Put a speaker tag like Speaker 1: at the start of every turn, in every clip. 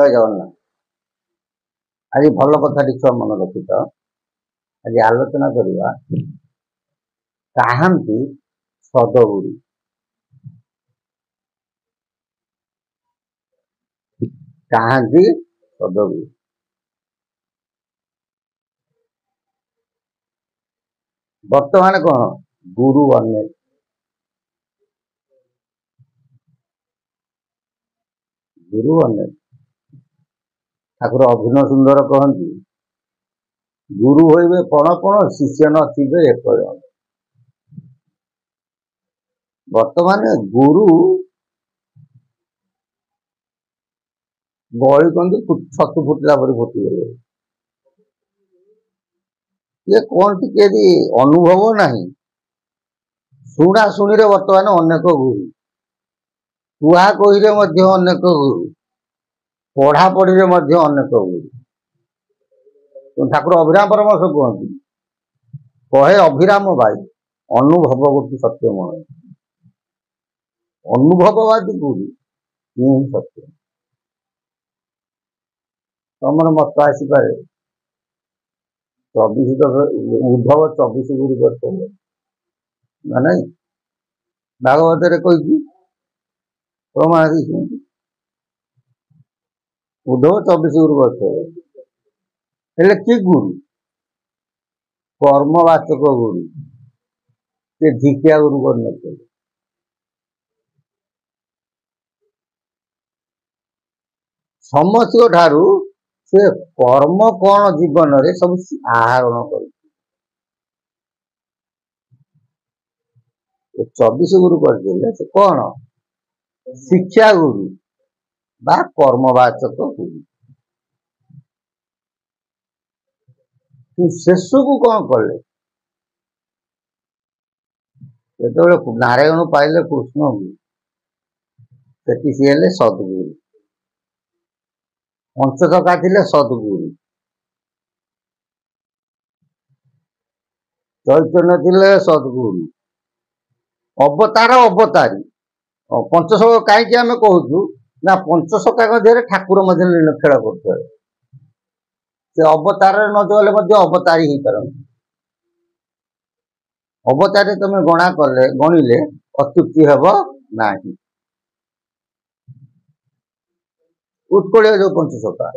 Speaker 1: जय जगन्नाथ। आज भल कथाटी छुआ मन रखी तो आज आलोचना करवा कहांती सदगुरु। कहांती सदगुरु बर्तमान कौन गुरु अनेक गुरु अनेक ठाकुर अभिनव सुंदर कहती गुरु होइबे पण पण शिष्य नथिबे एक जन। वर्तमान गुरु गली कंदी छतु फुटला पर फुटिगले। ये कौन टी अनुभव नहीं शुणा शुणी वर्तमान अनेक गुरु कुआ कही अनेक गुरु पढ़ापढ़ी अनेक गुरु। ठाकुर अभिराम परमहंस कहती कहे अभिराम भाई अनुभव गोटी सत्य मन अनुभववादी गुरु ही सत्य। तमर मत आसपे 24 उद्धव 24 गुरु करते ना नहीं भागवत कही प्रमाण उद्धव 24 गुरु करते हेले कि गुरु कर्मवाचक गुरु से धिकिया गुरु कर समस्त ठारू से कर्म कौन जीवन रे सब आहरण कर 24 गुरु कर से कौन शिक्षा गुरु बा कर्मवाचक गुरु। शेष को कौन कले जो नारायण पाइले कृष्ण सी सदगुरु पंचसखा थे सदगुरु चैतन्य थे सदगुरु अवतार अवतारी पंचसखा कहीं आम कहूँ ना पंचसखा मध्य ठाकुर लीन खेल करते से अवतार न गले अवतारी हो पारती अवतारे तुम गणा कले गणिले अत्युक्ति हेब ना। उत्कल जो पंचसखा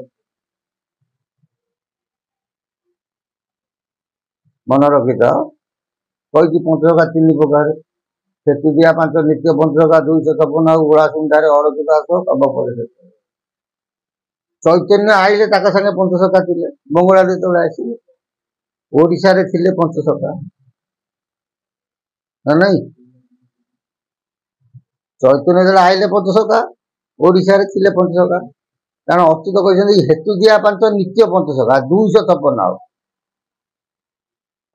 Speaker 1: मन रखी तो कही पंचसखा 3 प्रकार सेतु दिया 5 नित्य पंचसखा 256 गोला सुंधारे अरचुदास सब पर चैतन्य आइले संगे पंचसखा थे बंगला जो आसिले ओडिशा रे थिले पंचसखा ना नहीं चैतन्य जो आइले पंचसखा ओडिशा रे थिले पंचसखा कारण अच्युत कहते हेतु दिया 5 नित्य पंचसखा 256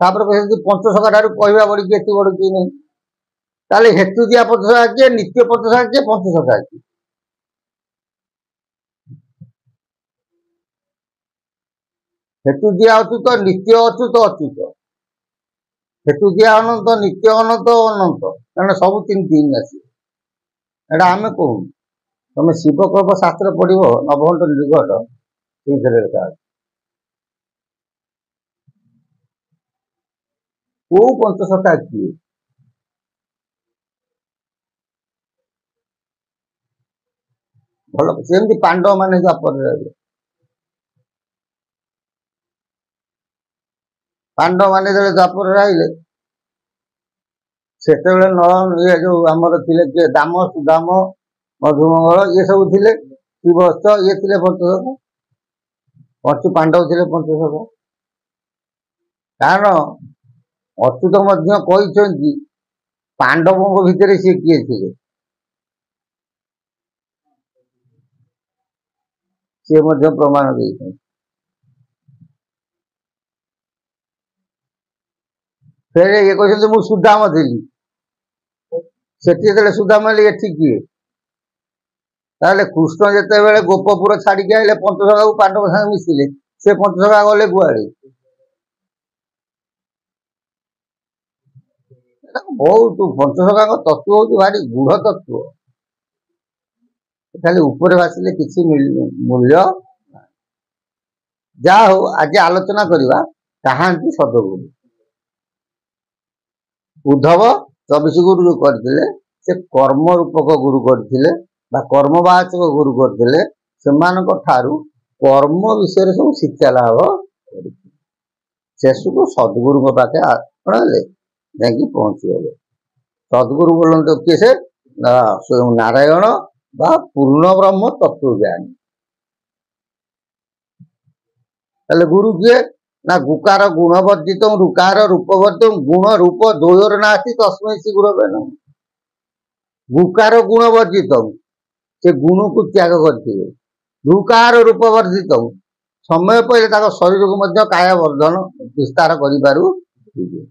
Speaker 1: कहते पंचसखा ठार कहवा बड़ी एत बड़ कि नहीं ताले हेतु दिया पंचसखा किए नित्य पंचसखा किए पंचसखा किए हेतु दिया अच्युत नित्य अच्युत अच्युत हेतु दिया अनंत नित्य अनंत अनंत कारण सब 3 आसे आम कहूँ तुम शिवकल्प शास्त्र पढ़ नवघंट निर्घट लिखा को पंचसखा किए भल सेमती पांडव मान द्वापर रहे पांडव मान जो द्वापर रहिले से ये जो आमर थे दाम सुदाम मधुमंगल ये सब थे शिवस्थ ये थे पंचसखा 5 पांडव थे पंचसखा कारण अच्युत कहते पांडवों भितर सी किए थे सी प्रमाण देते फिर ये कहते मुझे सुदाम थी से सुदाम ये किए ताले कृष्ण जिते बड़े गोपपुर छाड़ी आए पंचसखा को पांडव संगे मिसिले से पंचसखा गले कुआड़े बहुत पंचसखा तत्व हूँ भारी गूढ़ तत्व ଖାଲି ଉପରେ ଭାସିଲେ କିଛି ମୂଲ୍ୟ। ଯାହା ହଉ ଆଜି ଆଲୋଚନା କରିବା କାହାନ୍ତି ସଦଗୁରୁ। ଉଦ୍ଧବ 24 ଗୁରୁ ଯୋଉ କରିଥିଲେ ସେ କର୍ମ ରୂପକ ଗୁରୁ କରିଥିଲେ ବା କର୍ମବାଚକ ଗୁରୁ କରିଥିଲେ। ସେମାନଙ୍କ ଠାରୁ କର୍ମ ବିଷୟରେ ସବୁ ଶିକ୍ଷା ଲାଭ କରିଥିଲେ। ଶେଷକୁ ସଦ୍ଗୁରୁଙ୍କ ପାଖେ କଣ ହେଲେ ଯାଇକି ପହଞ୍ଚିଗଲେ। ସଦ୍ଗୁରୁ ବୋଲନ୍ତି କିଏ? ସେ ସ୍ୱୟଂ ନାରାୟଣ ବା ପୂର୍ଣ୍ଣ ବ୍ରହ୍ମ ତତ୍ତ୍ୱଜ୍ଞାନୀ। ତାହେଲେ ଗୁରୁ କିଏ? ନା ଗୁକାର ଗୁଣ ବର୍ଜିତ ରୁକାର ରୂପ ବର୍ଜିତ ଗୁଣ ରୂପ ଦ୍ୱୟୋର ନାସ୍ତି ତସ୍ମୈ ଶ୍ରୀ ଗୁରବେ ନମଃ। ଗୁକାର ଗୁଣ ବର୍ଜିତ ସେ ଗୁଣକୁ ତ୍ୟାଗ କରିଥିବେ। ରୁକାର ରୂପ ବର୍ଜିତ ସମୟ ପଇଲେ ତାଙ୍କ ଶରୀରକୁ ମଧ୍ୟ କାୟ ବର୍ଦ୍ଧନ ବିସ୍ତାର କରିପାରୁଥିବେ।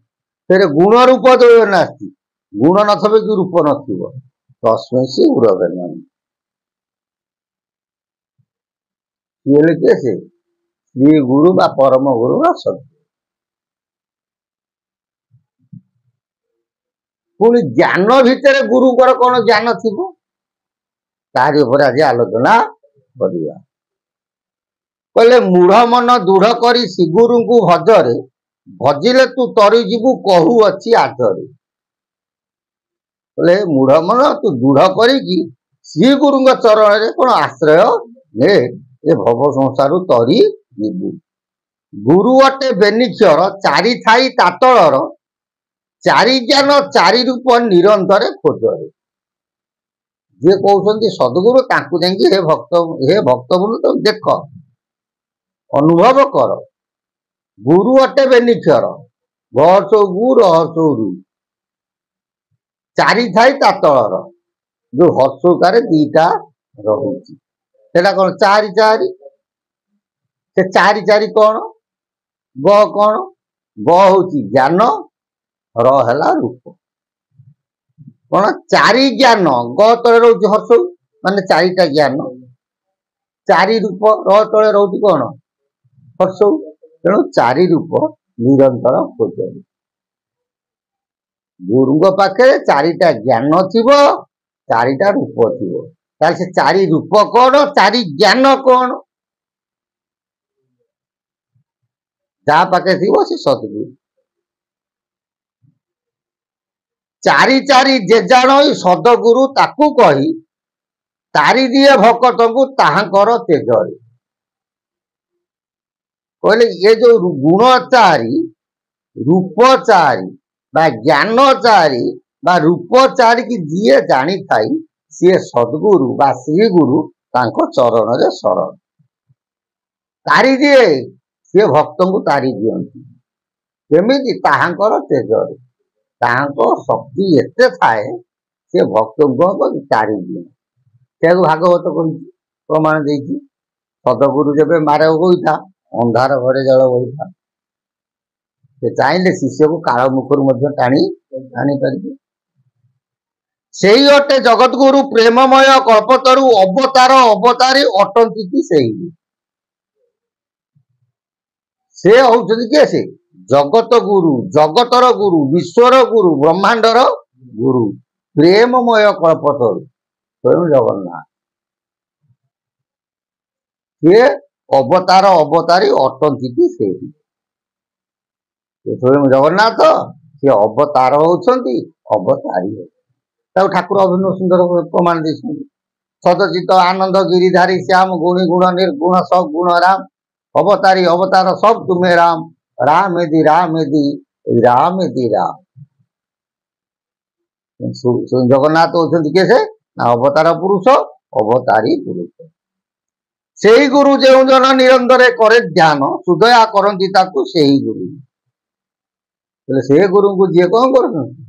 Speaker 1: ଫେରେ ଗୁଣ ରୂପ ଦ୍ୱୟୋର ନାସ୍ତି ଗୁଣ ନଥିବ କି ରୂପ ନଥିବ ତସ୍ମୈ ଶ୍ରୀ ଗୁରବେ ନମଃ। କିଏ ହେଲେ କିଏ? ସେ ଶ୍ରୀ ଗୁରୁ ବା ପରମ ଗୁରୁ ବା ସଦ୍ଗୁରୁ। ପୁଣି ଜ୍ଞାନ ଭିତରେ ଗୁରୁଙ୍କର କଣ ଜ୍ଞାନ ଥିବ ତାରି ଉପରେ ଆଜି ଆଲୋଚନା କରିବା। କହିଲେ ମୂଢ ମନ ଦୃଢ କରି ଶ୍ରୀଗୁରୁଙ୍କୁ ଭଜରେ ଭଜିଲେ ତୁ ତରି ଯିବୁ କହୁଅଛି ଆଜରେ। କହିଲେ ମୂଢ ମନ ତୁ ଦୃଢ କରିକି ଶ୍ରୀଗୁରୁଙ୍କ ଚରଣରେ କଣ ଆଶ୍ରୟ ନେ ଏ ଭବ ସଂସାରରୁ ତରି ଯିବୁ। ଗୁରୁ ଅଟେ ବେନିକ୍ଷର ଚାରି ଥାଇ ତାତଳର ଚାରି ଜ୍ଞାନ ଚାରି ରୂପ ନିରନ୍ତରେ ଖୋଜରେ। ଯିଏ କହୁଛନ୍ତି ସଦ୍ଗୁରୁ ତାଙ୍କୁ ଯାଇକି ହେ ଭକ୍ତ ବୋଲି ତ ଦେଖ ଅନୁଭବ କର। ଗୁରୁ ଅଟେ ବେନିକ୍ଷର ଗହସଉ ଗୁ ରହସଉ ରୁ ଚାରି ଥାଇ ତାତଳର ଯୋଉ ହର୍ଷଉକାରେ ଦିଟା ରହୁଛି ସେଟା କଣ ଚାରି ଚାରି। ସେ ଚାରି ଚାରି କଣ? ଗ କଣ? ଗ ହଉଛି ଜ୍ଞାନ, ର ହେଲା ରୂପ। କଣ? ଚାରି ଜ୍ଞାନ ଗ ତଳେ ରହୁଛି ହର୍ଷଉ ମାନେ ଚାରିଟା ଜ୍ଞାନ, ଚାରି ରୂପ ର ତଳେ ରହୁଛି କଣ? ହର୍ଷଉ। ତେଣୁ ଚାରି ରୂପ ନିରନ୍ତର ଖୋଜନ୍ତି। ଗୁରୁଙ୍କ ପାଖରେ ଚାରିଟା ଜ୍ଞାନ ଥିବ, ଚାରିଟା ରୂପ ଥିବ। ତାହେଲେ ସେ ଚାରି ରୂପ କଣ? ଚାରି ଜ୍ଞାନ କଣ? ଯାହା ପାଖେ ଥିବ ସେ ସଦ୍ଗୁରୁ। ଚାରି ଚାରି ଯେ ଜାଣଇ ସଦଗୁରୁ ତାକୁ କହି ତାରି ଦିଏ ଭକତଙ୍କୁ ତାହାଙ୍କର ତେଜରେ। କହିଲେ ଏ ଯୋଉ ଗୁଣ ଚାରି ରୂପ ଚାରି ବା ଜ୍ଞାନ ଚାରି ବା ରୂପ ଚାରି କି ଯିଏ ଜାଣିଥାଇ ସିଏ ସଦ୍ଗୁରୁ ବା ଶ୍ରୀଗୁରୁ ତାଙ୍କ ଚରଣରେ ଶରଣ। ତାରି ଦିଏ ସିଏ ଭକ୍ତଙ୍କୁ ତାରି ଦିଅନ୍ତି। କେମିତି? ତାହାଙ୍କର ତେଜରେ। ତାହାଙ୍କ ଶକ୍ତି ଏତେ ଥାଏ ସେ ଭକ୍ତଙ୍କୁ ତାରି ଦିଏ। ସେକୁ ଭାଗବତ କହିଛି, ପ୍ରମାଣ ଦେଇଛି। ସଦଗୁରୁ ଯେବେ ମାରେ ଗୋଇଠା ଅନ୍ଧାର ଘରେ ଜଳ ବହିଥା। ସେ ଚାହିଁଲେ ଶିଷ୍ୟକୁ କାଳ ମୁଖରୁ ମଧ୍ୟ ଟାଣି ଆଣିପାରିବେ। ସେଇ ଅଟେ ଜଗତଗୁରୁ ପ୍ରେମମୟ କଳ୍ପତରୁ ଅବତାର ଅବତାରୀ ଅଟନ୍ତି ସେଇ। ସେ ହଉଛନ୍ତି କିଏ? ସେ ଜଗତ ଗୁରୁ, ଜଗତର ଗୁରୁ, ବିଶ୍ୱର ଗୁରୁ, ବ୍ରହ୍ମାଣ୍ଡର ଗୁରୁ, ପ୍ରେମମୟ କଳ୍ପତରୁ ସ୍ୱୟଂ ଜଗନ୍ନାଥ। ସିଏ ଅବତାର ଅବତାରୀ ଅଟନ୍ତି କି ସେଇ। ସ୍ୱୟଂ ଜଗନ୍ନାଥ ସିଏ ଅବତାର ହଉଛନ୍ତି, ଅବତାରୀ ହଉଛନ୍ତି। ତାକୁ ଠାକୁର ଅଭିନବ ସୁନ୍ଦର ପ୍ରମାଣ ଦେଇଛନ୍ତି। ସଦଚିତ ଆନନ୍ଦ ଗିରିଧାରୀ ଶ୍ୟାମ ଗୁଣି ଗୁଣ ନିର୍ଗୁଣ ସବ ଗୁଣ ରାମ ଅବତାରୀ ଅବତାର ସବ ତୁମେ ରାମ ରାମ ଏଦି ରାମ ଏଦି ରାମ ଏଦି ରାମ। ଜଗନ୍ନାଥ ହଉଛନ୍ତି କିଏ? ସେ ନା ଅବତାର ପୁରୁଷ, ଅବତାରୀ ପୁରୁଷ। ସେଇ ଗୁରୁ ଯେଉଁ ଜନ ନିରନ୍ତରରେ କରେ ଧ୍ୟାନ ସୁଦୟା କରନ୍ତି ତାକୁ ସେହି ଗୁରୁ। ସେ ଗୁରୁଙ୍କୁ ଯିଏ କଣ କରୁଛନ୍ତି?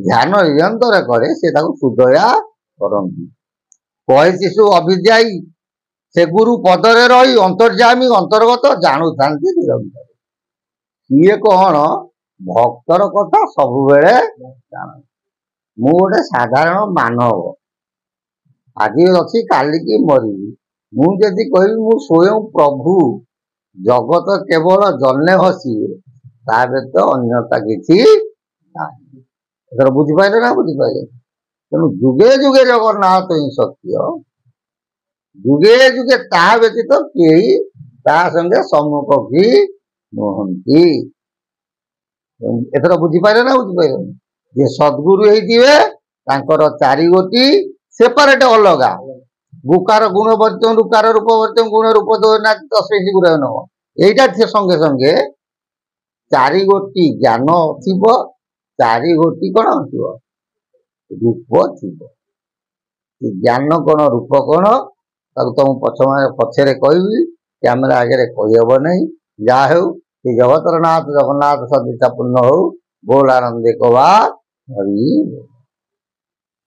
Speaker 1: ଧ୍ୟାନ ନିରନ୍ତର କରେ ସେ ତାକୁ ସୁଦୟା କରନ୍ତି। କହେ ଶିଶୁ ଅଭିଦ୍ୟାୟୀ ସେ ଗୁରୁ ପଦରେ ରହି ଅନ୍ତର୍ଯାମୀ ଅନ୍ତର୍ଗତ ଜାଣୁଥାନ୍ତି ନିରନ୍ତର। ଇଏ କଣ? ଭକ୍ତର କଥା ସବୁବେଳେ ଜାଣ। ମୁଁ ଗୋଟେ ସାଧାରଣ ମାନବ, ଆଜି ଅଛି କାଲିକି ମରିବି। ମୁଁ ଯଦି କହିବି ମୁଁ ସ୍ୱୟଂ ପ୍ରଭୁ, ଜଗତ କେବଳ ଜନେ ହସିବେ, ତା ବ୍ୟତୀତ ଅନ୍ୟତା କିଛି ନାହିଁ। ଏଥର ବୁଝିପାରିଲେ ନା ବୁଝିପାରିଲେ? ତେଣୁ ଯୁଗେ ଯୁଗେ ଜଗନ୍ନାଥ ହିଁ ସତ୍ୟ। ଯୁଗେ ଯୁଗେ ତାହା ବ୍ୟତୀତ କେହି ତା ସଙ୍ଗେ ସମ୍ମୁଖୀ ନୁହନ୍ତି। ଏଥର ବୁଝିପାରିଲେ ନା ବୁଝିପାରିଲେନି? ଯେ ସଦ୍ଗୁରୁ ହେଇଥିବେ ତାଙ୍କର ଚାରିଗୋଟି ସେପାରେଟ ଅଲଗା। ଗୁକାର ଗୁଣ ବର୍ତ୍ତ୍ୟଂ ରୁକାର ରୂପ ବର୍ତ୍ତ୍ୟଂ ଗୁଣ ରୂପ ଦୋନାତି ତସ୍ମୈ ଶ୍ରୀ ଗୁରବେ ନମଃ। এইটা ସଙ୍ଗେ ସଙ୍ଗେ ଚାରିଗୋଟି ଜ୍ଞାନ ଥିବ, ଚାରିଗୋଟି କଣ ଥିବ? ରୂପ ଥିବ। ଜ୍ଞାନ କଣ ରୂପ କଣ ତାକୁ ତ ମୁଁ ପଛରେ କହିବି, କ୍ୟାମେରା ଆଗରେ କହିହେବ ନାହିଁ। ଯାହା ହେଉ ସେ ଜଗତର ନାଥ ଜଗନ୍ନାଥ ସଦିଚ୍ଛା ପୂର୍ଣ୍ଣ ହଉ। ବୋଲ ଆନନ୍ଦେ କବା ହରି।